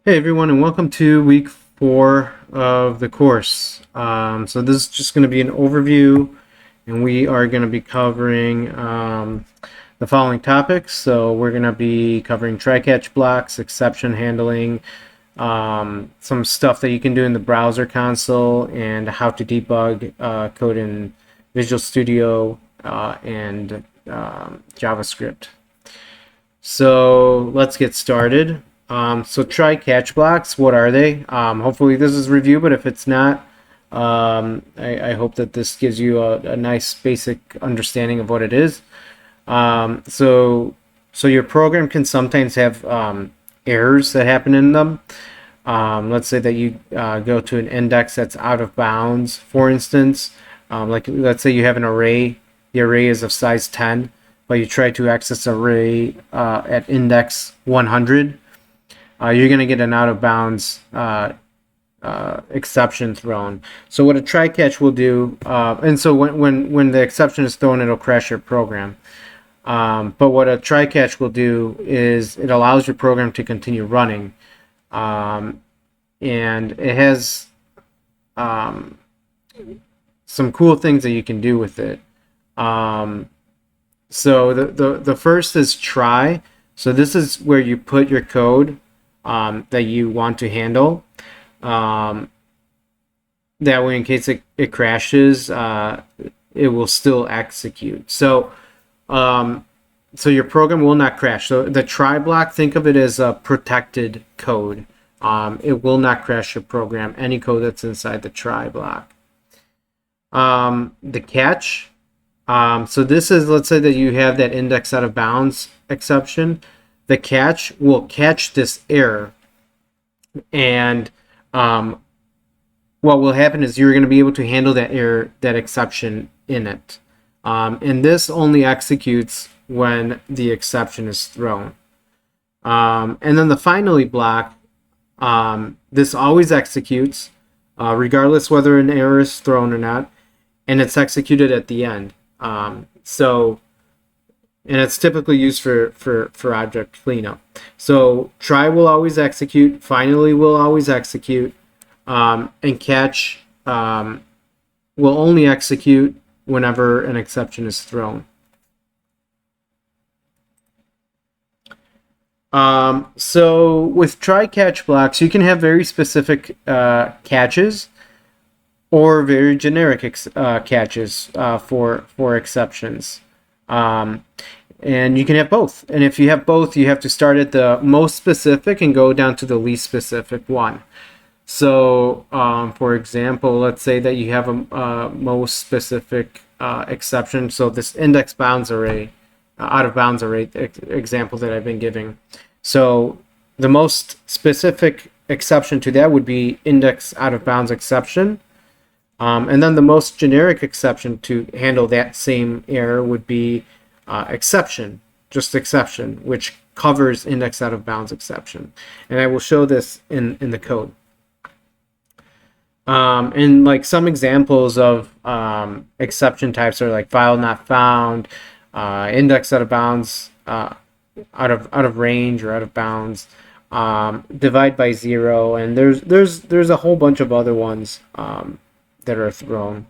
Hey everyone, and welcome to week 4 of the course. So this is just going to be an overview, and we are going to be covering the following topics. So we're going to be covering try-catch blocks, exception handling, some stuff that you can do in the browser console, and how to debug code in Visual Studio and JavaScript. So let's get started. So try catch blocks. What are they? Hopefully this is review, but if it's not, I hope that this gives you a nice basic understanding of what it is. So your program can sometimes have errors that happen in them. Let's say that you go to an index that's out of bounds, for instance. Like let's say you have an array. The array is of size 10, but you try to access array at index 100. You're going to get an out of bounds exception thrown. So what a try catch will do, and so when the exception is thrown, it'll crash your program. But what a try catch will do is it allows your program to continue running, and it has some cool things that you can do with it. So the first is try. So this is where you put your code that you want to handle. That way, in case it crashes, it will still execute. So your program will not crash. So the try block, think of it as a protected code. It will not crash your program, any code that's inside the try block. The catch. So this is, let's say that you have that index out of bounds exception. The catch will catch this error, and what will happen is you're going to be able to handle that error, that exception in it. And this only executes when the exception is thrown. And then the finally block, this always executes, regardless whether an error is thrown or not, and it's executed at the end. And it's typically used for object cleanup. So try will always execute, finally will always execute, and catch will only execute whenever an exception is thrown. So with try catch blocks, you can have very specific catches or very generic catches for exceptions. And you can have both. And if you have both, you have to start at the most specific and go down to the least specific one. So, for example, let's say that you have a most specific exception. So this index bounds array, out of bounds array example that I've been giving. So the most specific exception to that would be index out of bounds exception. And then the most generic exception to handle that same error would be exception, just exception, which covers index out of bounds exception. And I will show this in the code. And like some examples of exception types are like file not found, index out of bounds, out of range or out of bounds, divide by zero, and there's a whole bunch of other ones that are thrown.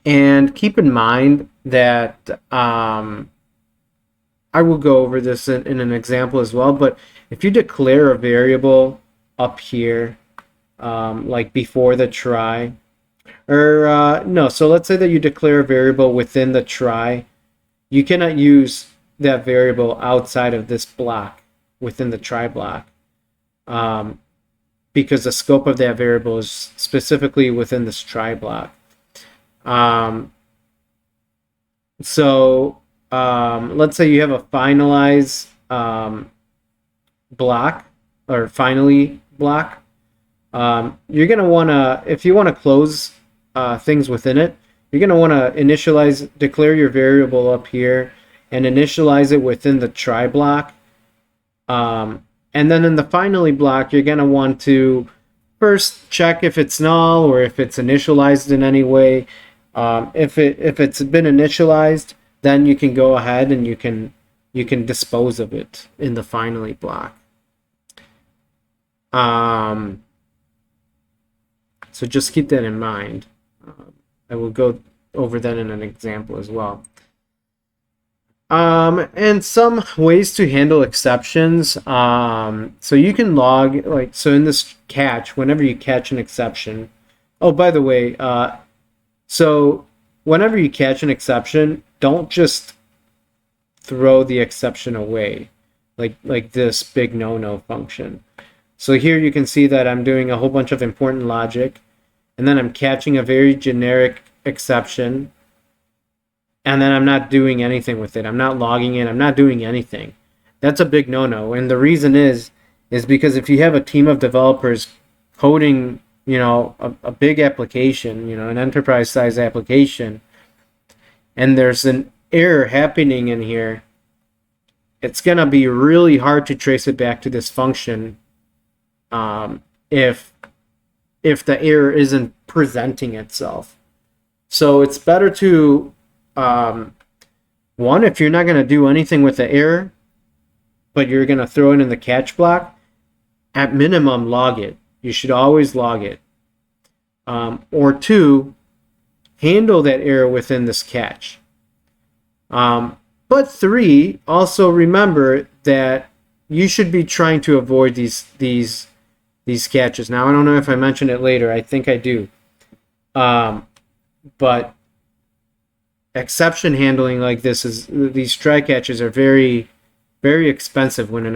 And keep in mind that I will go over this in an example as well, but if you declare a variable up here, like before the try, or no, so let's say that you declare a variable within the try, you cannot use that variable outside of this block, within the try block, because the scope of that variable is specifically within this try block. Let's say you have a finalize block or finally block. You're going to want to, if you want to close things within it, you're going to want to declare your variable up here and initialize it within the try block. And then in the finally block, you're going to want to first check if it's null or if it's initialized in any way. If it's been initialized, then you can go ahead and you can you can dispose of it in the finally block. So just keep that in mind. I will go over that in an example as well. And some ways to handle exceptions. So you can log, like, so in this catch, whenever you catch an exception. Oh, by the way, so whenever you catch an exception, don't just throw the exception away, like this big no-no function. So here you can see that I'm doing a whole bunch of important logic, and then I'm catching a very generic exception, and then I'm not doing anything with it. I'm not logging it. I'm not doing anything. That's a big no-no. And the reason is because if you have a team of developers coding, a big application, an enterprise-size application, and there's an error happening in here, it's going to be really hard to trace it back to this function if the error isn't presenting itself. So it's better to, one, if you're not going to do anything with the error, but you're going to throw it in the catch block, at minimum, log it. You should always log it. Or two, handle that error within this catch. But three, also remember that you should be trying to avoid these catches. Now, I don't know if I mentioned it later. I think I do. But exception handling like this these try catches are very, very expensive when an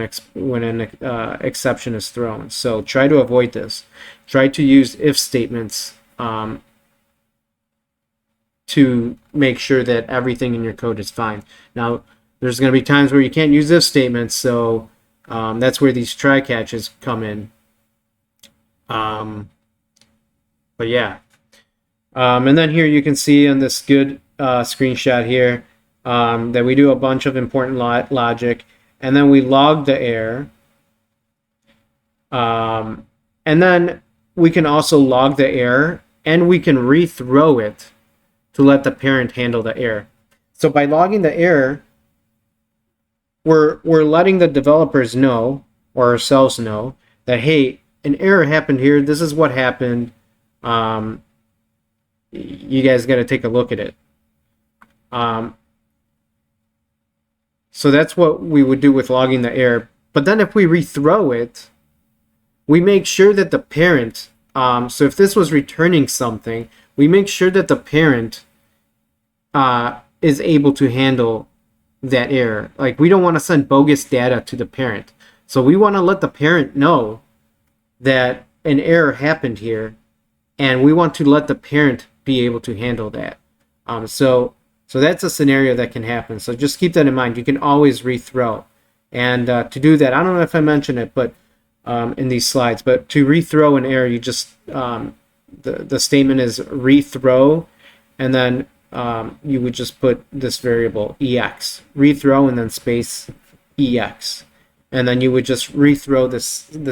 exception is thrown. So try to avoid this. Try to use if statements to make sure that everything in your code is fine. Now, there's going to be times where you can't use if statements, so that's where these try catches come in. But yeah. And then here you can see on this good screenshot here that we do a bunch of important logic, and then we log the error. And then we can also log the error, and we can rethrow it to let the parent handle the error. So by logging the error, we're letting the developers know, or ourselves know, that, hey, an error happened here. This is what happened. You guys got to take a look at it. So that's what we would do with logging the error. But then if we rethrow it, we make sure that the parent, so if this was returning something, we make sure that the parent is able to handle that error. Like, we don't want to send bogus data to the parent. So we want to let the parent know that an error happened here, and we want to let the parent be able to handle that. So that's a scenario that can happen. So just keep that in mind. You can always rethrow. And to do that, I don't know if I mentioned it, but in these slides, but to rethrow an error, you just, the statement is rethrow, and then you would just put this variable ex, rethrow, and then space ex. And then you would just rethrow the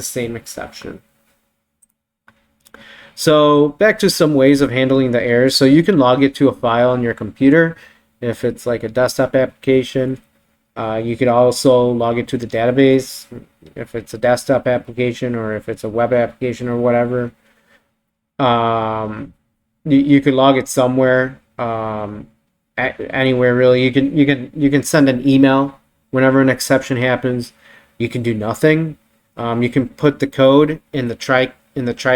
same exception. So back to some ways of handling the errors. So you can log it to a file on your computer if it's like a desktop application. You could also log it to the database if it's a desktop application, or if it's a web application or whatever. You could log it somewhere, anywhere really. You can send an email whenever an exception happens. You can do nothing. You can put the code in the try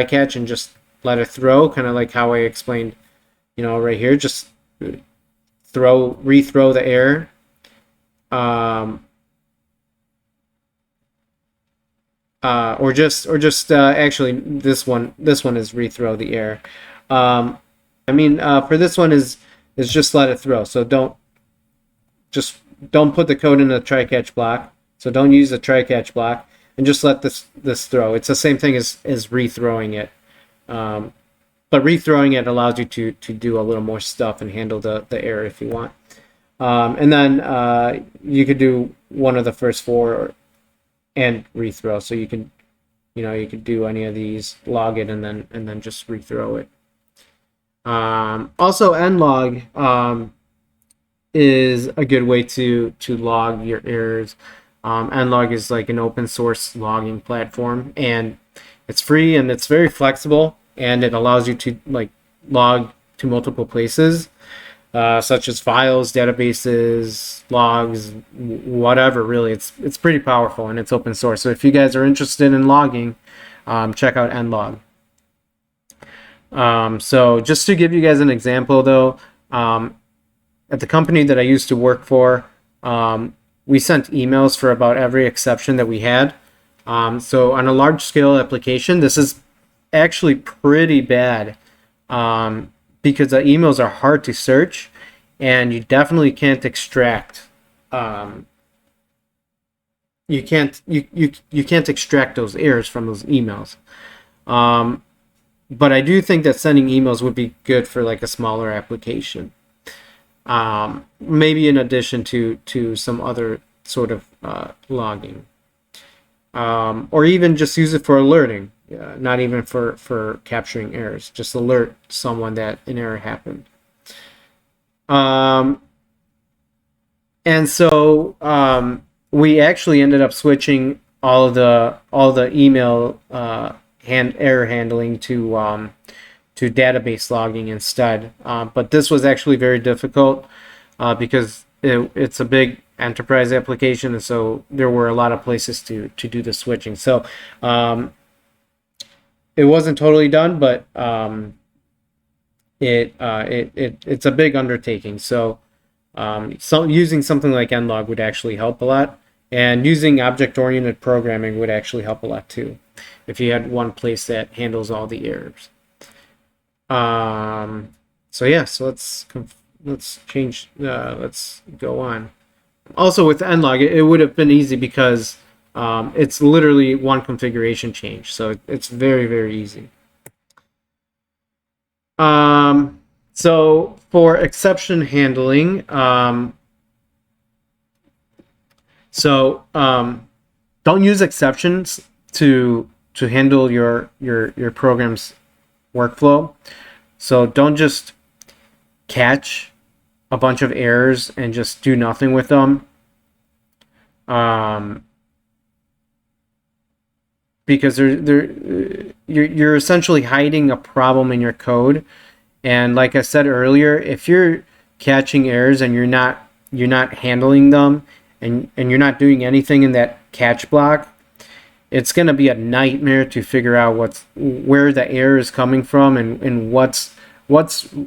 catch and just let it throw, kind of like how I explained, right here. Just rethrow the error. Or just actually this one is rethrow the error. For this one is just let it throw. So don't put the code in the try catch block. So don't use the try catch block, and just let this throw. It's the same thing as rethrowing it. But rethrowing it allows you to do a little more stuff and handle the error if you want. And then you could do one of the first four and rethrow. So you can do any of these, log it, and then just rethrow it. Also nlog. is a good way to log your errors. Nlog is like an open source logging platform, and it's free and it's very flexible, and it allows you to like log to multiple places, such as files, databases, logs, whatever. Really, it's pretty powerful, and it's open source. So if you guys are interested in logging, check out Nlog. So just to give you guys an example, though, at the company that I used to work for, we sent emails for about every exception that we had. So on a large scale application, this is actually pretty bad, because the emails are hard to search, and you definitely can't extract. You can't extract those errors from those emails. But I do think that sending emails would be good for like a smaller application. Maybe in addition to some other sort of logging, or even just use it for alerting, not even for capturing errors. Just alert someone that an error happened. And so we actually ended up switching all the email error handling to database logging instead. But this was actually very difficult because it's a big enterprise application, and so there were a lot of places to do the switching. So it wasn't totally done, but it's a big undertaking. So using something like Nlog would actually help a lot, and using object-oriented programming would actually help a lot too, if you had one place that handles all the errors. So yeah, so let's go on. Also with Nlog, it would have been easy because it's literally one configuration change, so it's very, very easy. So for exception handling, don't use exceptions to handle your program's workflow. So don't just catch a bunch of errors and just do nothing with them, because you're essentially hiding a problem in your code. And like I said earlier, if you're catching errors and you're not handling them, and you're not doing anything in that catch block, it's going to be a nightmare to figure out where the error is coming from and what's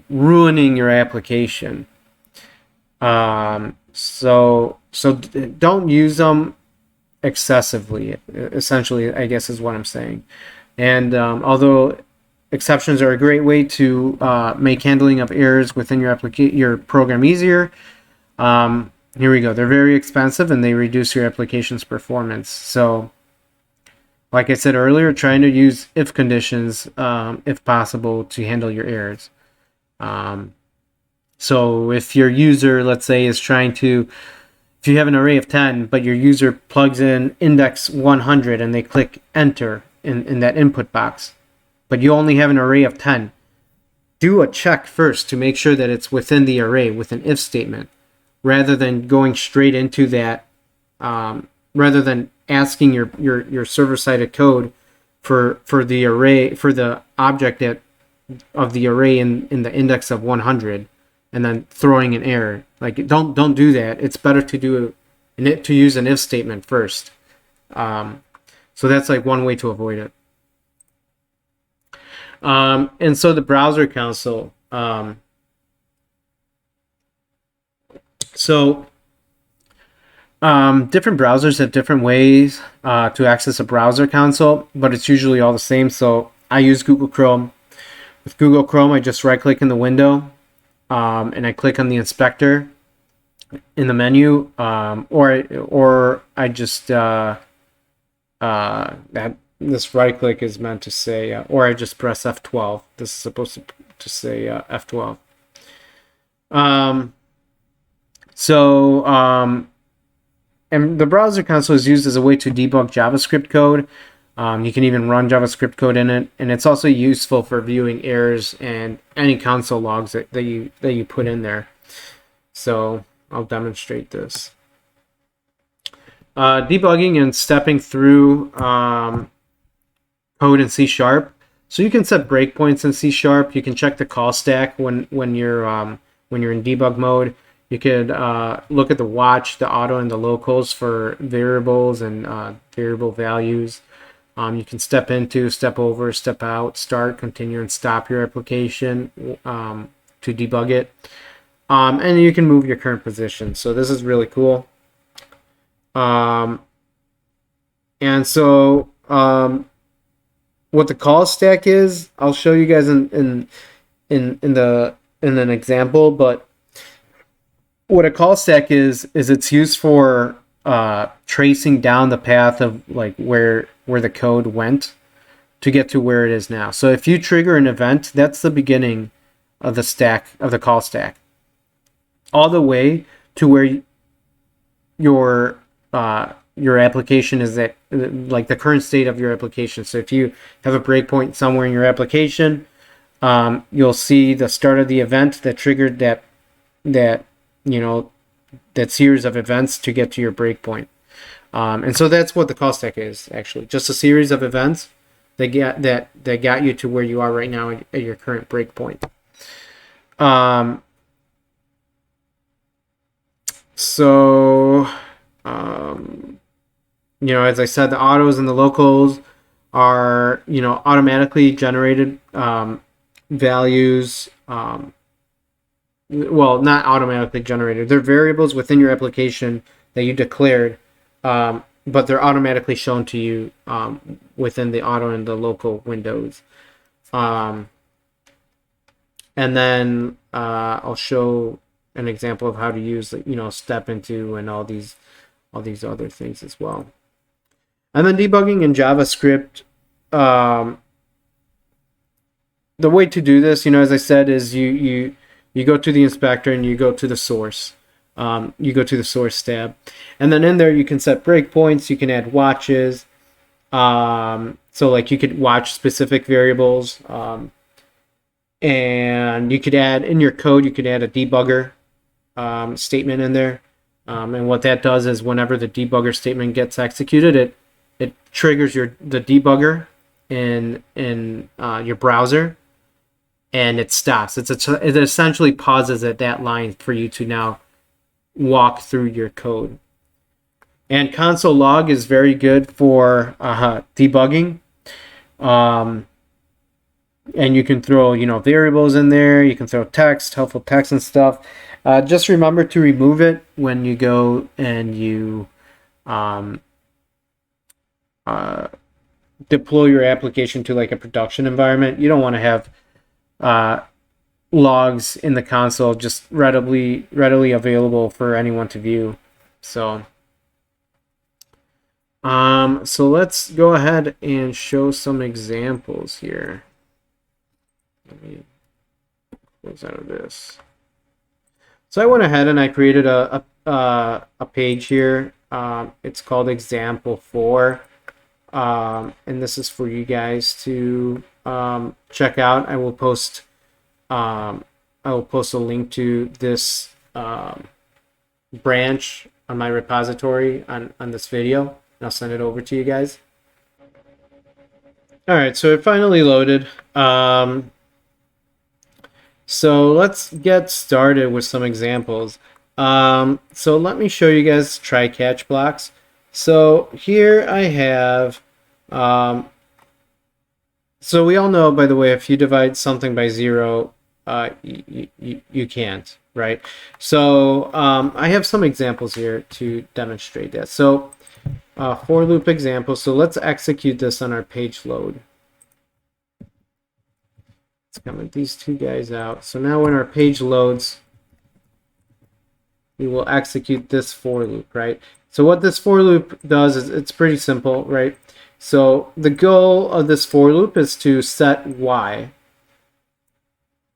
ruining your application. So don't use them excessively, essentially, I guess is what I'm saying. And although exceptions are a great way to make handling of errors within your program easier, here we go. They're very expensive and they reduce your application's performance. So like I said earlier, trying to use if conditions, if possible, to handle your errors. So if your user, let's say, is trying to, if you have an array of 10, but your user plugs in index 100 and they click enter in that input box, but you only have an array of 10, do a check first to make sure that it's within the array with an if statement, rather than going straight into that, rather than asking your server-sided code for the array, for the object of the array in the index of 100, and then throwing an error. Like, don't do that. It's better to use an if statement first. So that's like one way to avoid it. And so the browser console. Different browsers have different ways to access a browser console, but it's usually all the same. So I use Google Chrome. With Google Chrome, I just right-click in the window, and I click on the inspector in the menu, or I just this right-click is meant to say, or I just press F12. This is supposed to say F12. And the browser console is used as a way to debug JavaScript code. You can even run JavaScript code in it, and it's also useful for viewing errors and any console logs that you put in there. So I'll demonstrate this. Debugging and stepping through code in C#. So you can set breakpoints in C#. You can check the call stack when you're in debug mode. You could look at the watch, the auto, and the locals for variables and variable values. You can step into, step over, step out, start, continue, and stop your application to debug it. And you can move your current position. So this is really cool. And so what the call stack is, I'll show you guys in an example. But what a call stack is it's used for tracing down the path of like where the code went to get to where it is now. So if you trigger an event, that's the beginning of the stack, of the call stack, all the way to where your application is at, like the current state of your application. So if you have a breakpoint somewhere in your application, you'll see the start of the event that triggered that series of events to get to your breakpoint. And so that's what the call stack is, actually, just a series of events that got you to where you are right now at your current breakpoint. As I said, the autos and the locals are, automatically generated values. Well, not automatically generated. They're variables within your application that you declared, but they're automatically shown to you within the auto and the local windows. And then I'll show an example of how to use, step into and all these other things as well. And then debugging in JavaScript. The way to do this, as I said, is you go to the inspector and you go to the source. You go to the source tab, and then in there you can set breakpoints. You can add watches. So like you could watch specific variables, and you could add in your code. You could add a debugger statement in there, and what that does is whenever the debugger statement gets executed, it triggers the debugger in your browser. And it stops. It essentially pauses at that line for you to now walk through your code. And console log is very good for debugging. And you can throw, variables in there. You can throw text, helpful text and stuff. Just remember to remove it when you go and you deploy your application to like a production environment. You don't want to have logs in the console just readily available for anyone to view. So let's go ahead and show some examples here. Let me close out of this. So I went ahead and I created a page here. It's called example 4, and this is for you guys to check out. I will post a link to this branch on my repository on this video, and I'll send it over to you guys. All right, so it finally loaded. So let's get started with some examples. So let me show you guys try-catch blocks. So here I have so we all know, by the way, if you divide something by 0, you can't, right? So I have some examples here to demonstrate that. So for loop example, so let's execute this on our page load. Let's comment these two guys out. So now when our page loads, we will execute this for loop, right? So what this for loop does is it's pretty simple, right? So the goal of this for loop is to set y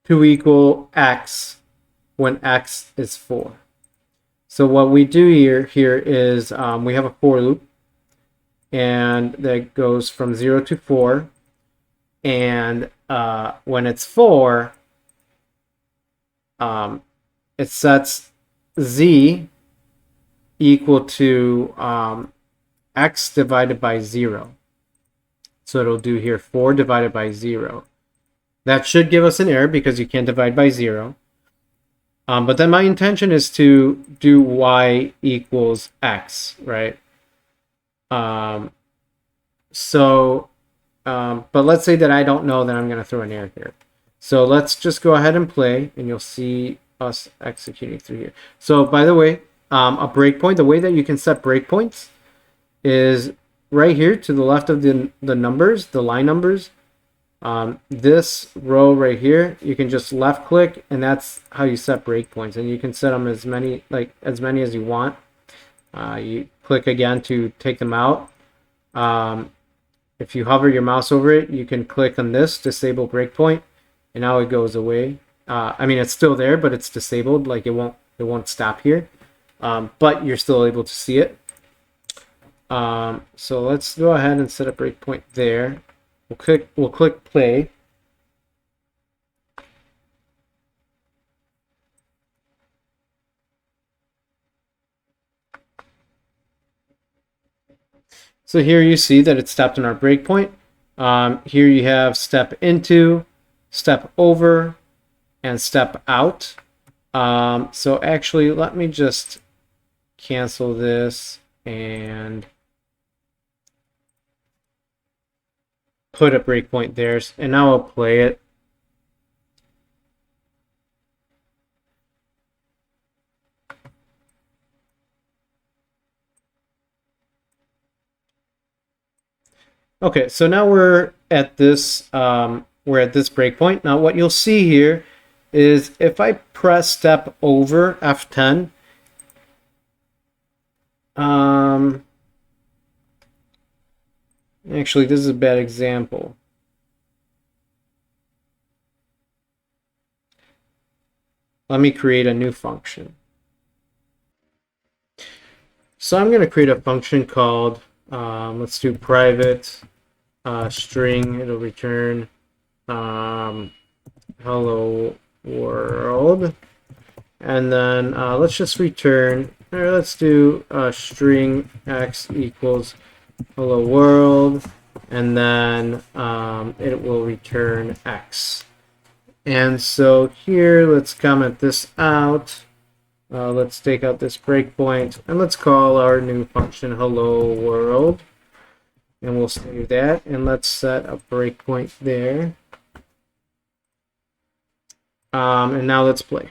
to equal x when x is 4. So what we do here is we have a for loop, and that goes from 0 to 4. And when it's 4, it sets z equal to x divided by 0. So it'll do here 4 divided by 0. That should give us an error because you can't divide by 0. But then my intention is to do y equals x, right? But let's say that I don't know that I'm going to throw an error here. So let's just go ahead and play, and you'll see us executing through here. So by the way, a breakpoint, the way that you can set breakpoints is right here to the left of the numbers, the line numbers. This row right here, you can just left click, and that's how you set breakpoints. And you can set them as many as you want. You click again to take them out. If you hover your mouse over it, you can click on this disable breakpoint, and now it goes away. I mean, it's still there, but it's disabled. Like it won't stop here, but you're still able to see it. So let's go ahead and set a breakpoint there. We'll click play. So here you see that it stopped on our breakpoint. Here you have step into, step over, and step out. So actually, let me just cancel this and put a breakpoint there. And now I'll play it. Okay, so now we're at this breakpoint. Now what you'll see here is if I press step over F10, actually this is a bad example. Let me create a new function. So I'm going to create a function called let's do private string. It'll return hello world, and then let's just return, or let's do string x equals hello world, and then it will return x. And so here, let's comment this out. Let's take out this breakpoint, and let's call our new function hello world, and we'll save that, and let's set a breakpoint there. And now let's play.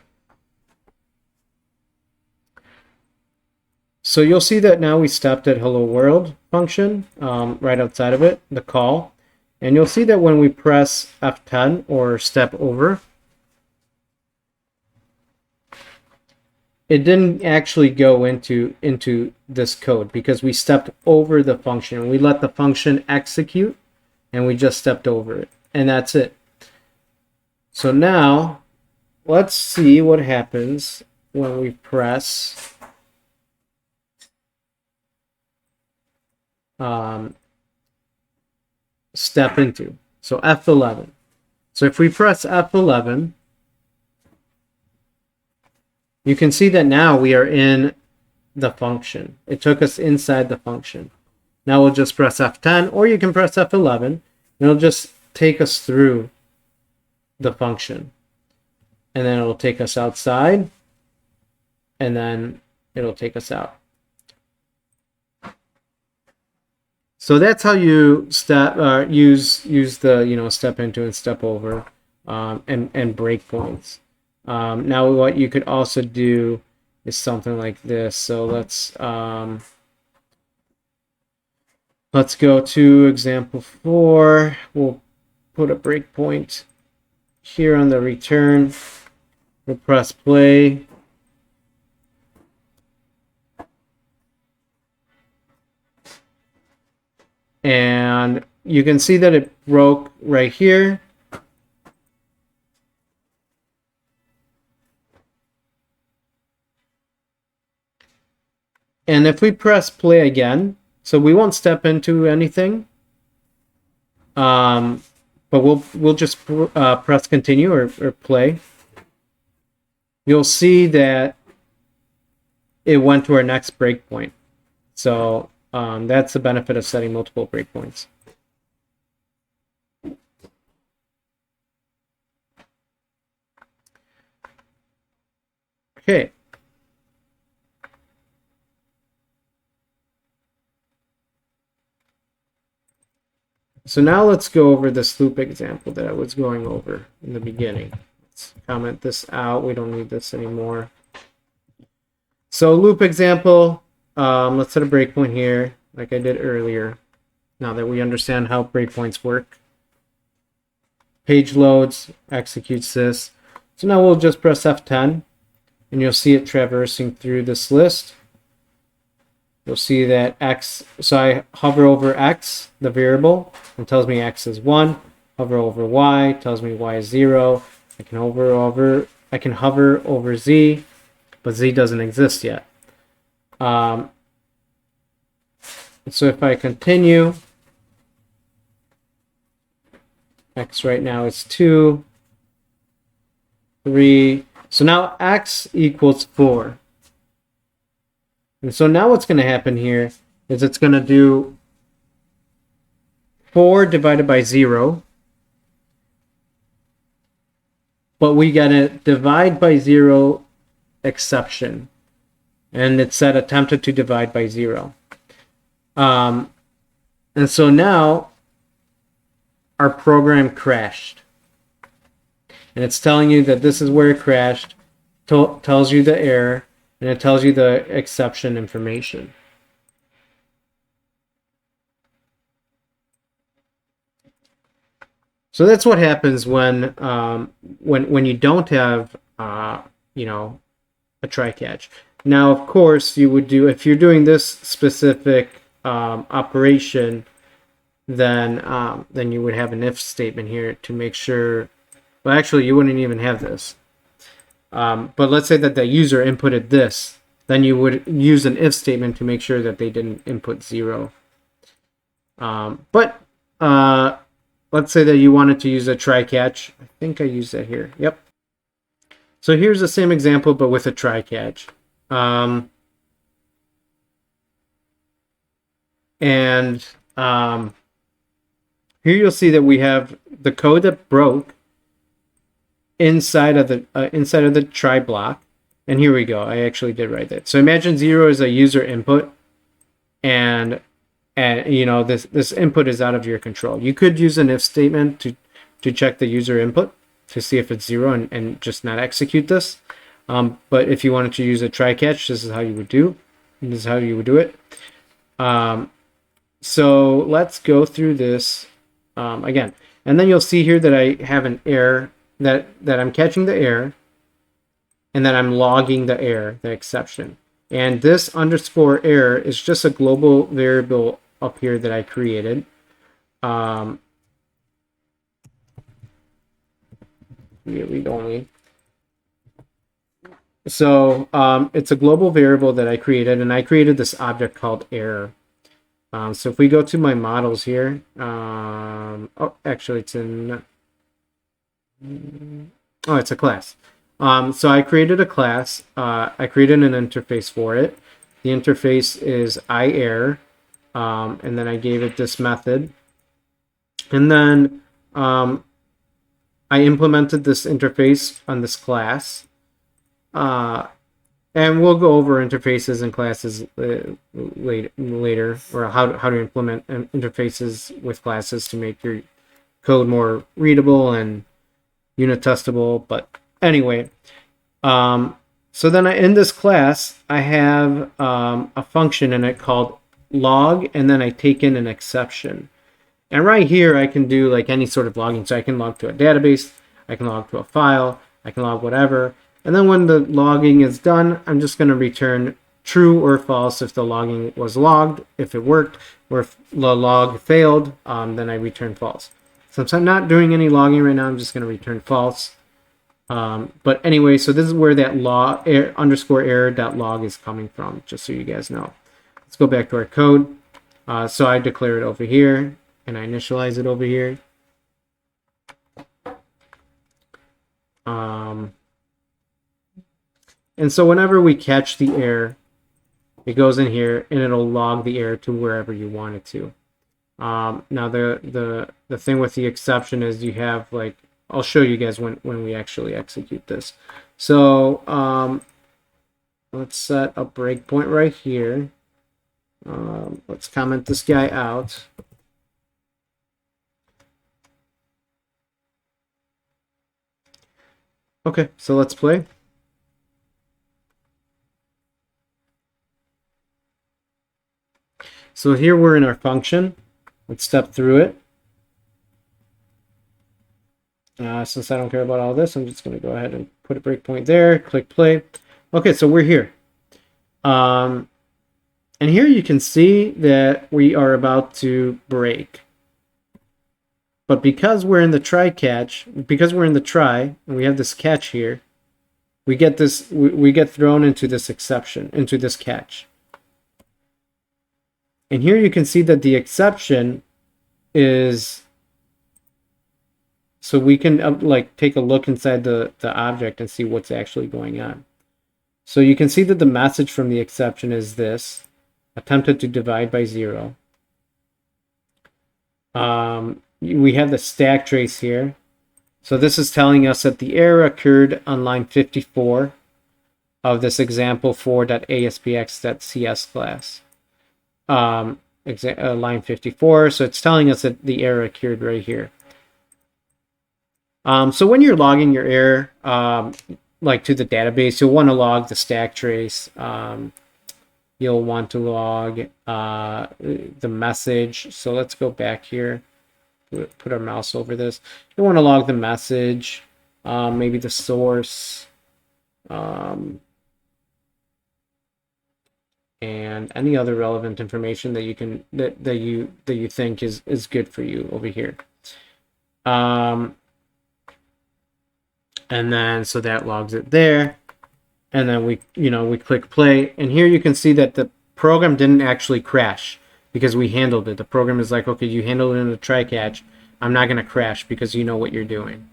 So you'll see that now we stopped at hello world function right outside of it, the call, and you'll see that when we press F10 or step over, it didn't actually go into this code because we stepped over the function. We let the function execute, and we just stepped over it, and that's it. So now let's see what happens when we press step into. So F11. So if we press F11, you can see that now we are in the function. It took us inside the function. Now we'll just press F10, or you can press F11, and it'll just take us through the function. And then it'll take us outside, and then it'll take us out. So that's how you use the step into and step over and breakpoints. Now what you could also do is something like this. So let's go to example 4. We'll put a breakpoint here on the return. We'll press play. And you can see that it broke right here. And if we press play again, so we won't step into anything, but we'll just press continue or play. You'll see that it went to our next breakpoint. So that's the benefit of setting multiple breakpoints. Okay. So now let's go over this loop example that I was going over in the beginning. Let's comment this out. We don't need this anymore. So loop example, let's set a breakpoint here like I did earlier. Now that we understand how breakpoints work. Page loads, executes this. So now we'll just press F10 and you'll see it traversing through this list. You'll see that X, so I hover over X, the variable, and tells me X is 1. Hover over Y, tells me Y is 0. I can hover over Z, but Z doesn't exist yet. So if I continue, X right now is 2, 3. So now X equals 4. And so now what's going to happen here is it's going to do 4 divided by 0. But we got a divide by 0 exception. And it said attempted to divide by 0. And so now our program crashed. And it's telling you that this is where it crashed. Tells you the error. And it tells you the exception information. So that's what happens when you don't have you know, a try catch. Now, of course, you would do, if you're doing this specific operation, then you would have an if statement here to make sure. Well, actually, you wouldn't even have this. But let's say that the user inputted this, then you would use an if statement to make sure that they didn't input 0. But let's say that you wanted to use a try catch. I think I used that here. Yep. So here's the same example, but with a try catch. And here you'll see that we have the code that broke inside of the try block. And here we go. I actually did write that. So imagine 0 is a user input, and you know, this input is out of your control. You could use an if statement to check the user input to see if it's 0 and just not execute this. But if you wanted to use a try catch, this is how you would do. This is how you would do it. So let's go through this again, and then you'll see here that I have an error. That I'm catching the error, and then I'm logging the error, the exception. And this underscore error is just a global variable up here that I created. Read only. So it's a global variable that I created, and I created this object called error. So if we go to my models here, oh, actually it's in. Oh, it's a class. So I created a class. I created an interface for it. The interface is iError, and then I gave it this method. And then I implemented this interface on this class. And we'll go over interfaces and classes later, or how to implement interfaces with classes to make your code more readable and unit testable. But anyway, so then in this class I have a function in it called log, and then I take in an exception. And right here I can do like any sort of logging. So I can log to a database, I can log to a file, I can log whatever. And then when the logging is done, I'm just going to return true or false if the logging was logged, if it worked, or if the log failed, then I return false. Since I'm not doing any logging right now, I'm just going to return false. But anyway, so this is where that underscore error.log is coming from, just so you guys know. Let's go back to our code. So I declare it over here, and I initialize it over here. And so whenever we catch the error, it goes in here and it'll log the error to wherever you want it to. Now the thing with the exception is you have like, I'll show you guys when we actually execute this. So let's set a breakpoint right here. Let's comment this guy out. Okay, so let's play. So here we're in our function. Let's step through it. Since I don't care about all this, I'm just going to go ahead and put a breakpoint there, click play. Okay, so we're here. And here you can see that we are about to break. But because we're in the try catch, because we're in the try, and we have this catch here, we get this, we get thrown into this exception, into this catch. And here you can see that the exception is, so we can like take a look inside the object and see what's actually going on. So you can see that the message from the exception is this: attempted to divide by 0. We have the stack trace here. So this is telling us that the error occurred on line 54 of this example 4.aspx.cs class. Line 54. So it's telling us that the error occurred right here. So when you're logging your error, like to the database, you'll want to log the stack trace. You'll want to log the message. So let's go back here. Put our mouse over this. You want to log the message, maybe the source, and any other relevant information that you can that you think is good for you over here. And then so that logs it there, and then we click play, and here you can see that the program didn't actually crash because we handled it. The program is like, okay, you handled it in the try catch, I'm not going to crash because you know what you're doing.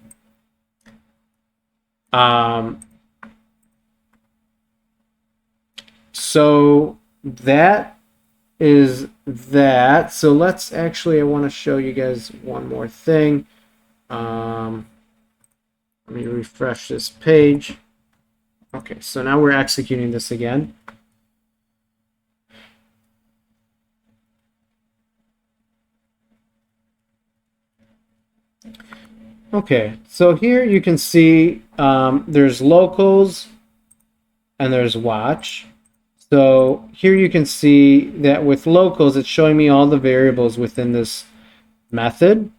So that is that. So let's actually, I want to show you guys one more thing. Let me refresh this page. Okay, so now we're executing this again. Okay, so here you can see there's locals and there's watch. So here you can see that with locals, it's showing me all the variables within this method.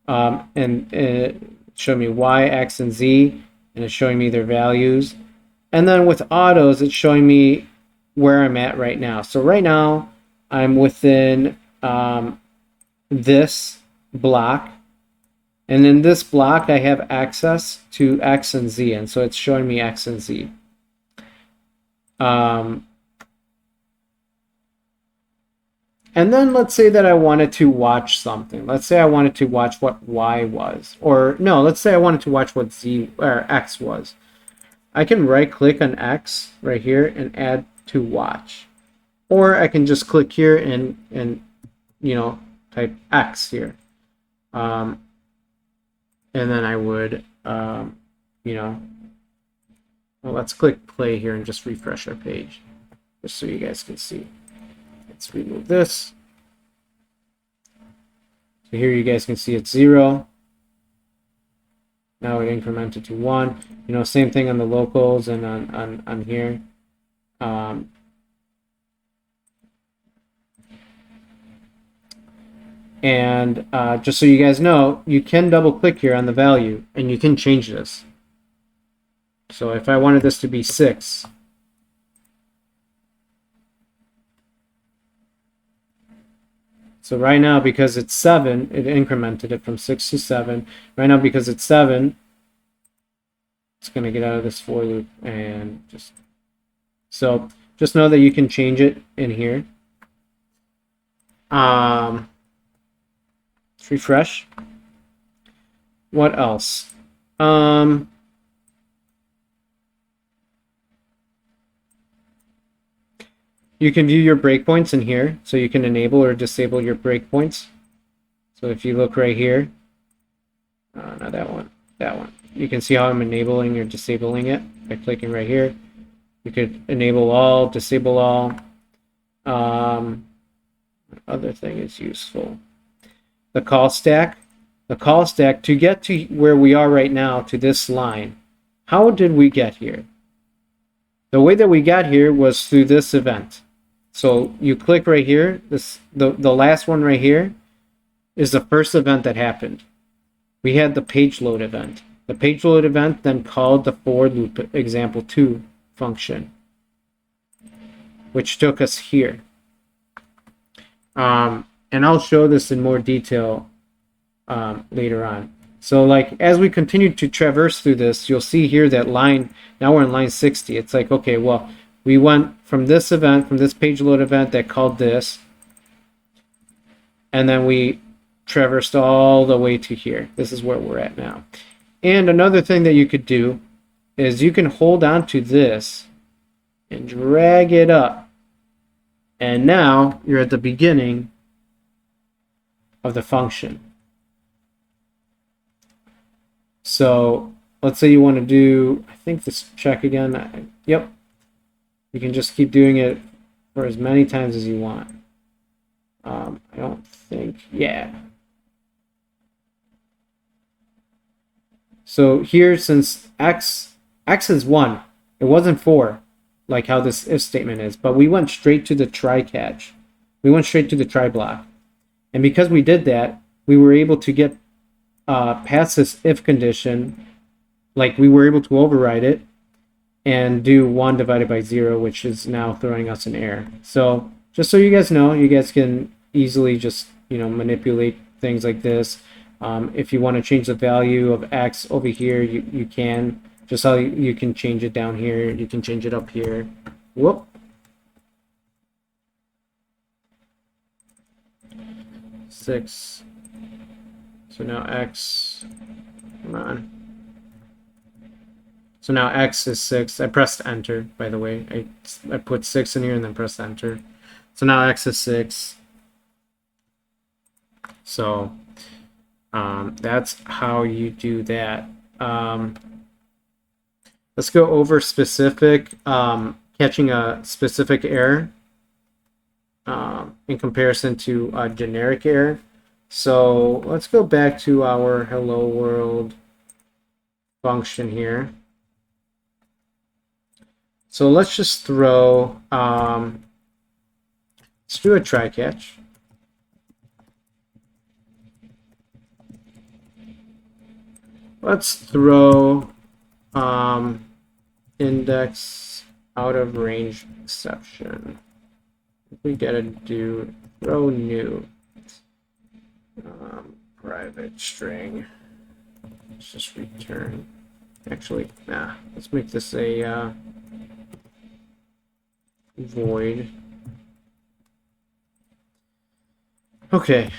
And it's showing me Y, X, and Z, and it's showing me their values. And then with autos, it's showing me where I'm at right now. So right now, I'm within this block. And in this block, I have access to X and Z. And so it's showing me X and Z. And then let's say that I wanted to watch something. Let's say I wanted to watch what Y was. Or no, let's say I wanted to watch what Z or X was. I can right click on X right here and add to watch. Or I can just click here and type X here. And then I would well, let's click play here and just refresh our page just so you guys can see. Let's remove this. So here you guys can see it's 0. Now it incremented to 1. Same thing on the locals and on here. And just so you guys know, you can double click here on the value and you can change this. So if I wanted this to be 6, so right now, because it's 7, it incremented it from 6 to 7. Right now, because it's 7, it's going to get out of this for loop and just know that you can change it in here. Let's refresh. What else? you can view your breakpoints in here, so you can enable or disable your breakpoints. So if you look right here, not that one, that one. You can see how I'm enabling or disabling it by clicking right here. You could enable all, disable all. Other thing is useful. The call stack. The call stack, to get to where we are right now, to this line, how did we get here? The way that we got here was through this event. So you click right here, the last one right here is the first event that happened. We had the page load event. The page load event then called the for loop example2 function, which took us here. And I'll show this in more detail later on. So like as we continue to traverse through this, you'll see here that line, now we're in line 60. It's like, okay, well, we went from this event, from this page load event that called this, and then we traversed all the way to here. This is where we're at now. And another thing that you could do is you can hold on to this and drag it up. And now you're at the beginning of the function. So let's say you want to do, I think this check again. Yep. You can just keep doing it for as many times as you want. I don't think, yeah. So here, since x is 1, it wasn't 4, like how this if statement is, but we went straight to the try catch. We went straight to the try block. And because we did that, we were able to get past this if condition, like we were able to override it and do 1 divided by 0, which is now throwing us an error. So just so you guys know, you guys can easily just, manipulate things like this. If you want to change the value of x over here, you can. Just how you can change it down here, you can change it up here. Whoop. Six. So now x, come on. So now x is 6. I pressed enter, by the way. I put 6 in here and then pressed enter. So now x is 6. So that's how you do that. Let's go over specific, catching a specific error in comparison to a generic error. So let's go back to our hello world function here. So let's just throw, let's do a try catch. Let's throw index out of range exception. We gotta do throw new private string. Let's just return. Actually, nah. Let's make this a void. Okay.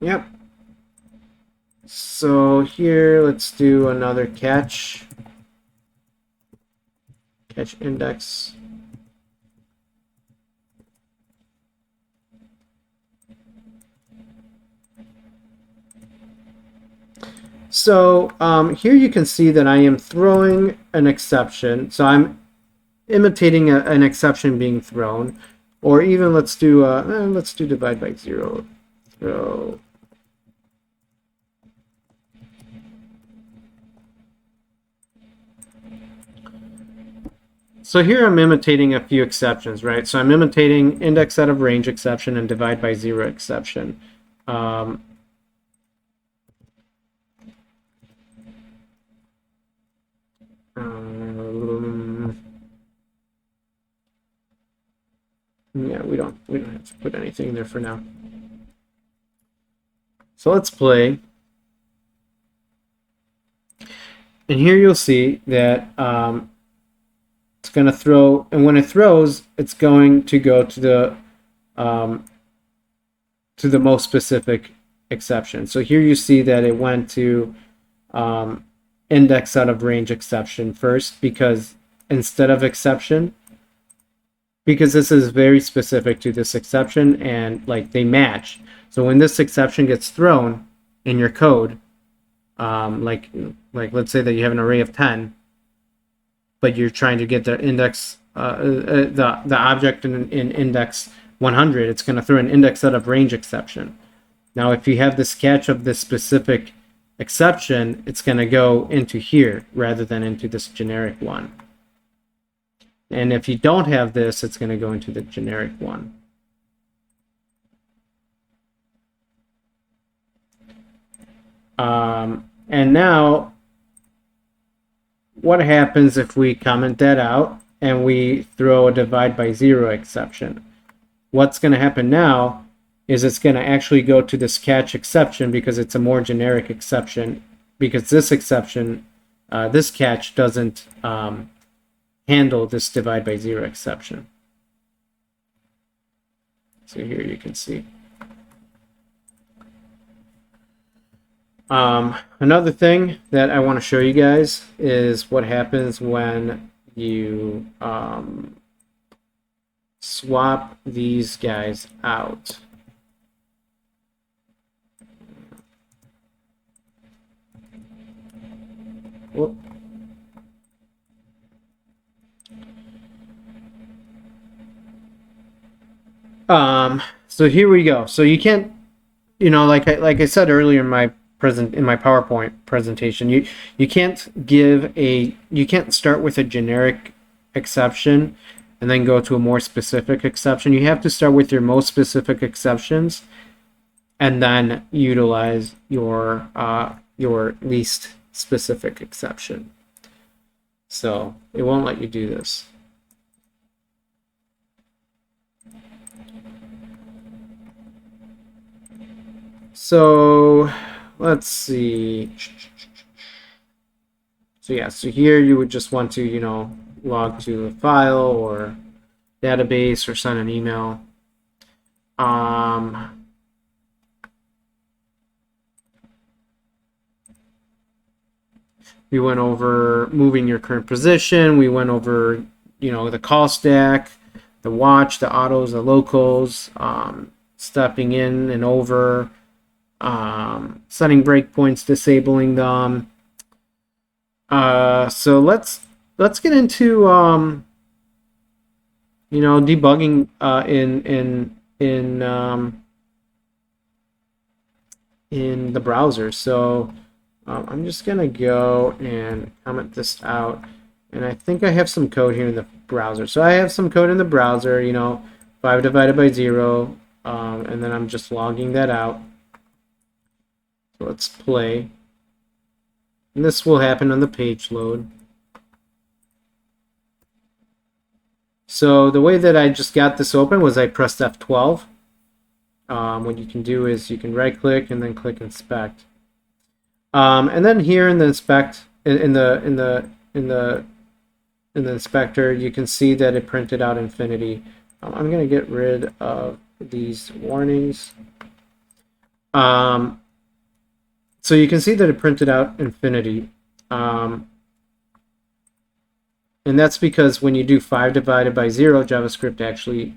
Yep. So here, let's do another catch. Catch index. So here you can see that I am throwing an exception. So I'm imitating an exception being thrown, or even let's do divide by 0. Throw. So here I'm imitating a few exceptions, right? So I'm imitating index out of range exception and divide by 0 exception. Yeah, we don't have to put anything in there for now. So let's play. And here you'll see that it's going to throw, and when it throws, it's going to go to the most specific exception. So here you see that it went to index out of range exception first, because instead of exception, because this is very specific to this exception, and like they match. So when this exception gets thrown in your code, like let's say that you have an array of 10, but you're trying to get the index, the object in index 100, it's going to throw an index out of range exception. Now, if you have this catch of this specific exception, it's going to go into here rather than into this generic one. And if you don't have this, it's going to go into the generic one. And now, what happens if we comment that out and we throw a divide by 0 exception? What's going to happen now is it's going to actually go to this catch exception because it's a more generic exception, because this exception, this catch doesn't handle this divide by 0 exception. So here you can see. Another thing that I want to show you guys is what happens when you swap these guys out. Whoop. So here we go. So you can't, like I said earlier in my PowerPoint presentation, you can't start with a generic exception and then go to a more specific exception. You have to start with your most specific exceptions and then utilize your least specific exception. So it won't let you do this. So let's see. So yeah, so here you would just want to, log to a file or database or send an email. We went over moving your current position. We went over, the call stack, the watch, the autos, the locals, stepping in and over, setting breakpoints, disabling them. So let's get into debugging in the browser. So I'm just gonna go and comment this out, and I think I have some code here in the browser. So I have some code in the browser, 5 divided by 0, and then I'm just logging that out. So let's play. And this will happen on the page load. So the way that I just got this open was I pressed F12. What you can do is you can right click and then click inspect. And then here in the inspect in the inspector, you can see that it printed out infinity. I'm going to get rid of these warnings. So you can see that it printed out infinity. And that's because when you do 5 divided by 0, JavaScript actually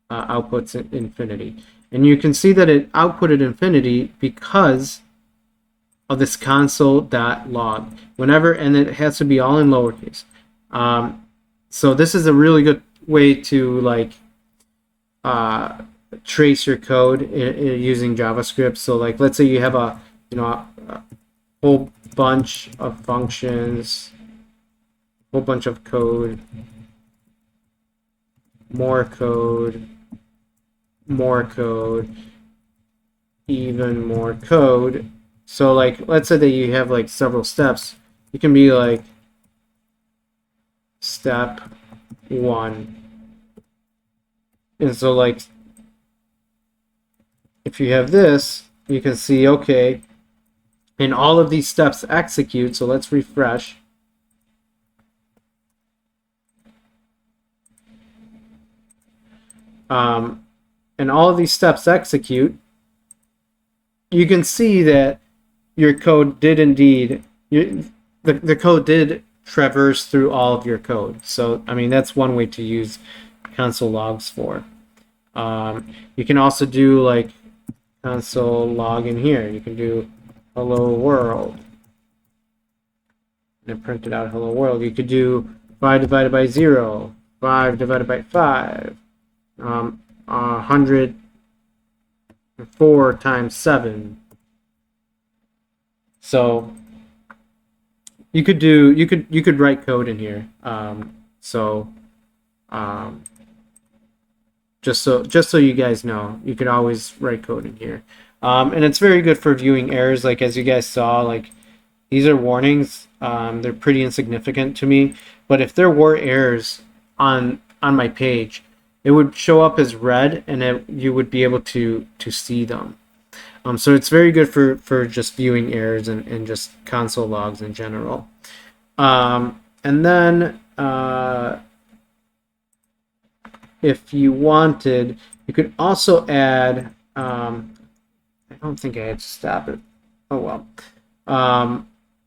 outputs infinity. And you can see that it outputted infinity because of this console.log. And it has to be all in lowercase. So this is a really good way to trace your code using JavaScript. So let's say you have a whole bunch of functions, whole bunch of code, more code, even more code. So let's say that you have several steps. You can be step 1. And so if you have this, you can see, okay, and all of these steps execute. So let's refresh. And all of these steps execute. You can see that your code did indeed, the code did traverse through all of your code. So, I mean, that's one way to use console logs for. You can also do like console log in here. You can do hello world. And print it out hello world. You could do 5 divided by 0, 5 divided by 5, 104 times 7. So you could write code in here. Just so you guys know, you could always write code in here. And it's very good for viewing errors. Like as you guys saw, like these are warnings. They're pretty insignificant to me, but if there were errors on my page, it would show up as red, and you would be able to see them. So it's very good for just viewing errors and just console logs in general. And then if you wanted, you could also add. I don't think I had to stop it. Oh well.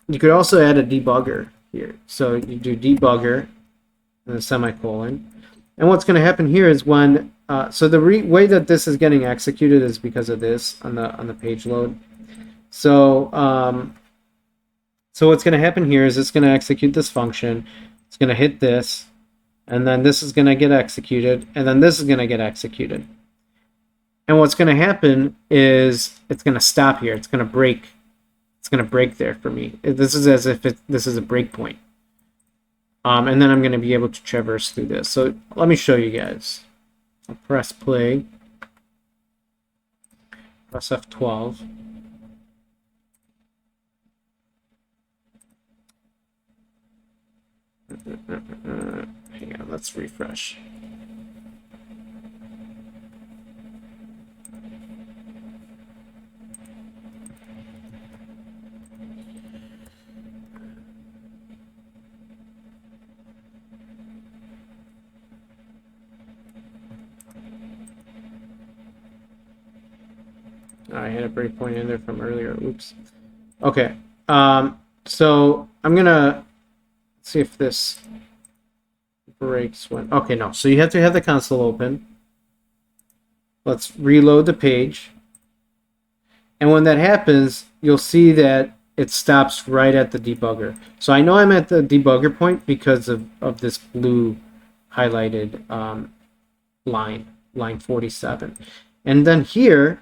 You could also add a debugger here. So you do debugger and a semicolon. And what's going to happen here is when so the way that this is getting executed is because of this on the page load. So so what's going to happen here is it's going to execute this function. It's going to hit this, and then this is going to get executed, and then this is going to get executed. And what's going to happen is it's going to stop here. It's going to break. It's going to break there for me. This is as if this is a breakpoint. And then I'm going to be able to traverse through this. So let me show you guys. I'll press play. Press F12. Hang on, let's refresh. I had a breakpoint in there from earlier. Oops. Okay. So I'm gonna see if this breaks when. Okay, no. So you have to have the console open. Let's reload the page. And when that happens, you'll see that it stops right at the debugger. So I know I'm at the debugger point because of this blue highlighted line 47. And then here,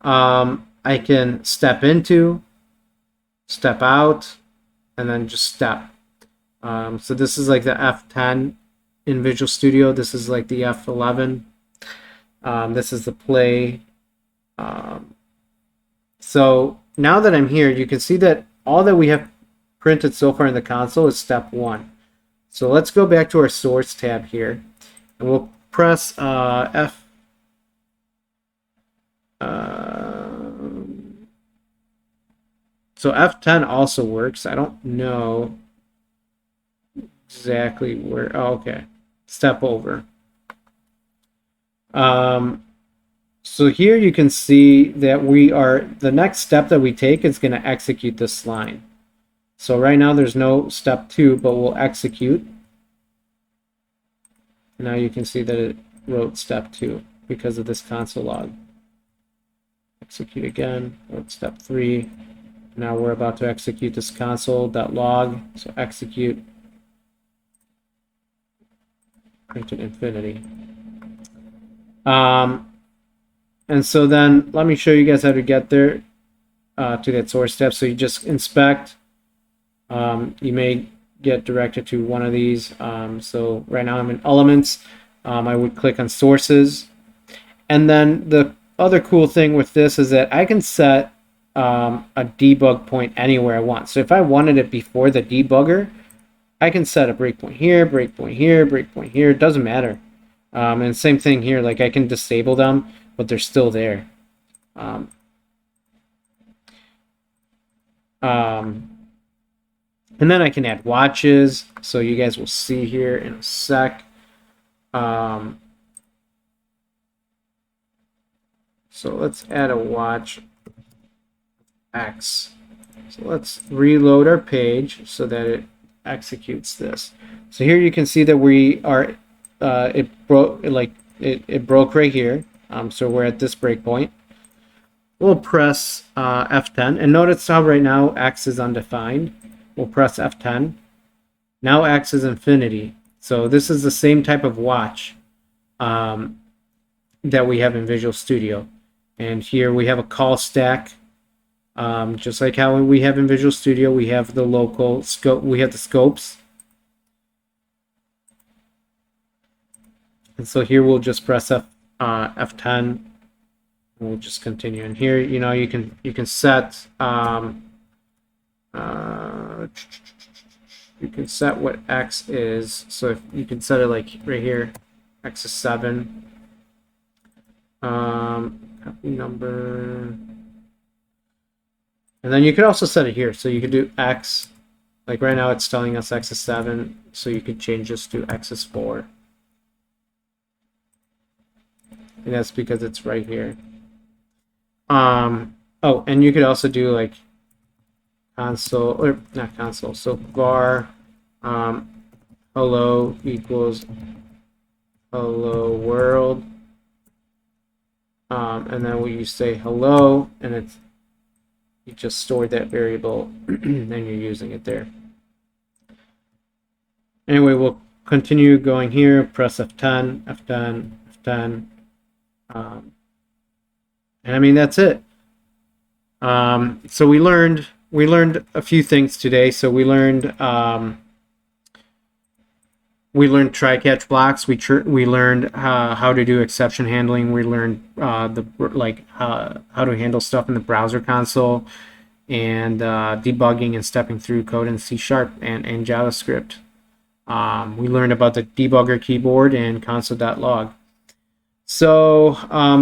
I can step into, step out, and then just step. So this is like the F10 in Visual Studio. This is like the F11. This is the play. So now that I'm here, you can see that all that we have printed so far in the console is step 1. So let's go back to our source tab here, and we'll press F. So F10 also works. I don't know exactly where. Oh, okay. Step over. So here you can see that the next step that we take is going to execute this line. So right now there's no step 2, but we'll execute. Now you can see that it wrote step 2 because of this console log. Execute again, wrote step 3. Now we're about to execute this console.log. So execute. Printed infinity. And so then let me show you guys how to get there to that source step. So you just inspect. You may get directed to one of these. So right now I'm in elements. I would click on sources. And then the other cool thing with this is that I can set a debug point anywhere I want. So if I wanted it before the debugger, I can set a breakpoint here, breakpoint here, breakpoint here. It doesn't matter. And same thing here. Like I can disable them, but they're still there. And then I can add watches. So you guys will see here in a sec. So let's add a watch X. So let's reload our page so that it executes this. So here you can see that we are it broke it broke right here. So we're at this breakpoint. We'll press F10, and notice how right now X is undefined. We'll press F10. Now X is infinity. So this is the same type of watch that we have in Visual Studio. And here we have a call stack. Just like how we have in Visual Studio, we have the local scope, we have the scopes. And so here we'll just press F10. We'll just continue. And here, you know, you can set you can set what X is. So if you can set it like right here, X is 7. Copy number. And then you could also set it here. So you could do X. Like right now it's telling us X is 7. So you could change this to X is 4. And that's because it's right here. Oh, and you could also do like console, or not console, so var hello equals hello world, and then when you say hello, and it's, you just stored that variable and you're using it there. Anyway, we'll continue going here, press F10, F10, F10, and I mean that's it. So we learned a few things today. So we learned try-catch blocks. We learned how to do exception handling. We learned how to handle stuff in the browser console, and debugging and stepping through code in C# and JavaScript. We learned about the debugger keyboard and console.log. So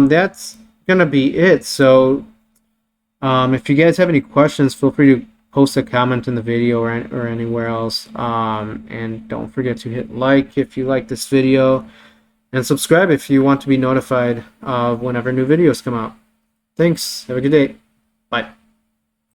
that's gonna be it. So if you guys have any questions, feel free to post a comment in the video or anywhere else. And don't forget to hit like if you like this video, and subscribe if you want to be notified of whenever new videos come out. Thanks. Have a good day. Bye.